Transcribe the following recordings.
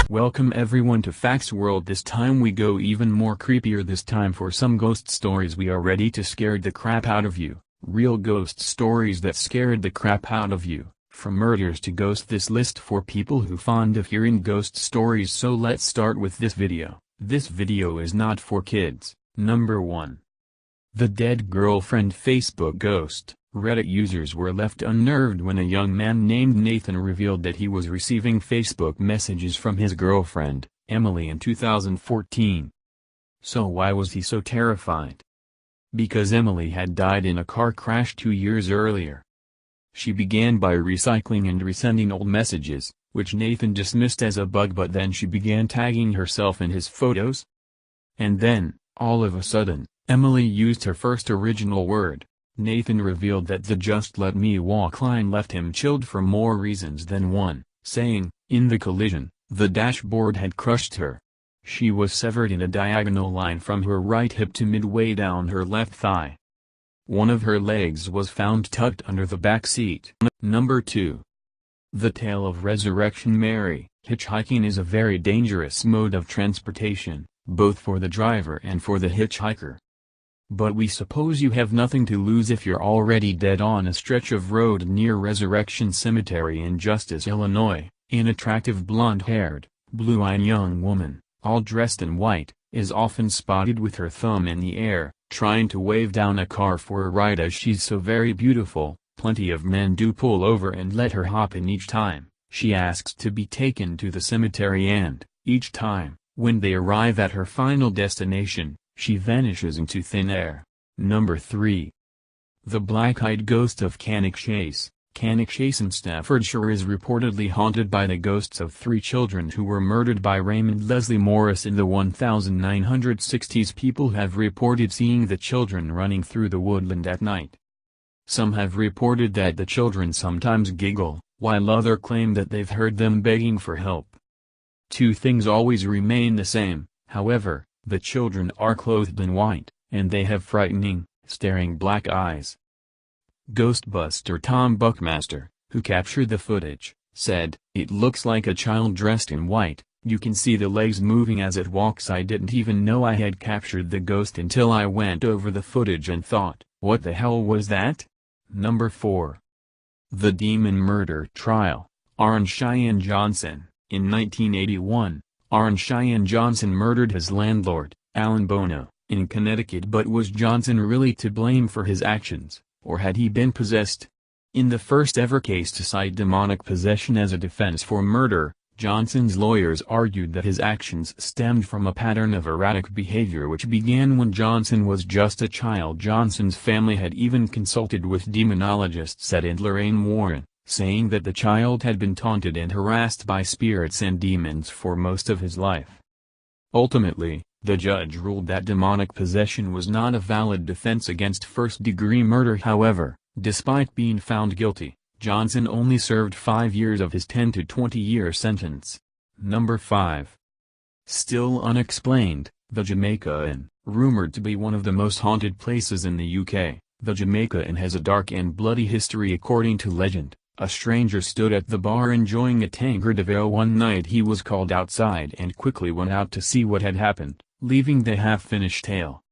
Welcome everyone to Facts World. This time we go even more creepier. This time for some ghost stories we are ready to scare the crap out of you. Real ghost stories that scared the crap out of you. From murders to ghosts, this list for people who fond of hearing ghost stories. So let's start with this video. This video is not for kids. Number 1. The dead girlfriend Facebook ghost. Reddit users were left unnerved when a young man named Nathan revealed that he was receiving Facebook messages from his girlfriend, Emily, in 2014. So why was he so terrified? Because Emily had died in a car crash 2 years earlier. She began by recycling and resending old messages, which Nathan dismissed as a bug, but then she began tagging herself in his photos. And then, all of a sudden, Emily used her first original word. Nathan revealed that the "just let me walk" line left him chilled for more reasons than one, saying, "In the collision, the dashboard had crushed her. She was severed in a diagonal line from her right hip to midway down her left thigh. One of her legs was found tucked under the back seat." Number 2. The tale of Resurrection Mary. Hitchhiking is a very dangerous mode of transportation, both for the driver and for the hitchhiker. But we suppose you have nothing to lose if you're already dead. On a stretch of road near Resurrection Cemetery in Justice, Illinois, an attractive blonde-haired, blue-eyed young woman, all dressed in white, is often spotted with her thumb in the air, trying to wave down a car for a ride. As she's so very beautiful, plenty of men do pull over and let her hop in each time she asks to be taken to the cemetery, and, each time, when they arrive at her final destination, she vanishes into thin air. Number 3. The black-eyed ghost of Cannock Chase. Cannock Chase in Staffordshire is reportedly haunted by the ghosts of 3 children who were murdered by Raymond Leslie Morris in the 1960s. People have reported seeing the children running through the woodland at night. Some have reported that the children sometimes giggle, while others claim that they've heard them begging for help. 2 things always remain the same, however: the children are clothed in white, and they have frightening, staring black eyes. Ghostbuster Tom Buckmaster, who captured the footage, said, "It looks like a child dressed in white. You can see the legs moving as it walks. I didn't even know I had captured the ghost until I went over the footage and thought, what the hell was that?" Number 4. The Demon Murder Trial. Aaron Cheyenne Johnson. In 1981, Aaron Cheyenne Johnson murdered his landlord, Alan Bono, in Connecticut. But was Johnson really to blame for his actions, or had he been possessed? In the first ever case to cite demonic possession as a defense for murder, Johnson's lawyers argued that his actions stemmed from a pattern of erratic behavior which began when Johnson was just a child. Johnson's family had even consulted with demonologists Ed and Lorraine Warren, saying that the child had been taunted and harassed by spirits and demons for most of his life. Ultimately, the judge ruled that demonic possession was not a valid defense against first-degree murder. However, despite being found guilty, Johnson only served 5 years of his 10 to 20-year sentence. Number 5. Still unexplained, the Jamaica Inn. Rumored to be one of the most haunted places in the UK, the Jamaica Inn has a dark and bloody history. According to legend, a stranger stood at the bar enjoying a tankard of ale one night. He was called outside and quickly went out to see what had happened, leaving the half-finished ale.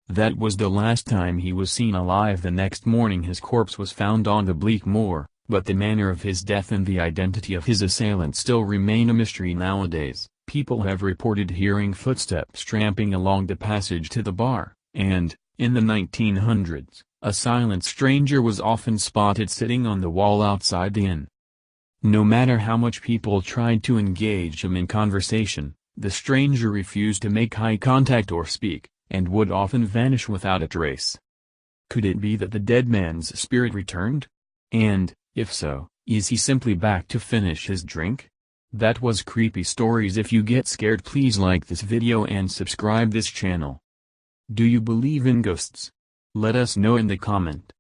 That was the last time he was seen alive. The next morning his corpse was found on the bleak moor, but the manner of his death and the identity of his assailant still remain a mystery nowadays. People have reported hearing footsteps tramping along the passage to the bar, and, in the 1900s, a silent stranger was often spotted sitting on the wall outside the inn. No matter how much people tried to engage him in conversation, the stranger refused to make eye contact or speak, and would often vanish without a trace. Could it be that the dead man's spirit returned? And, if so, is he simply back to finish his drink? That was Creepy Stories. If you get scared, please like this video and subscribe this channel. Do you believe in ghosts? Let us know in the comment.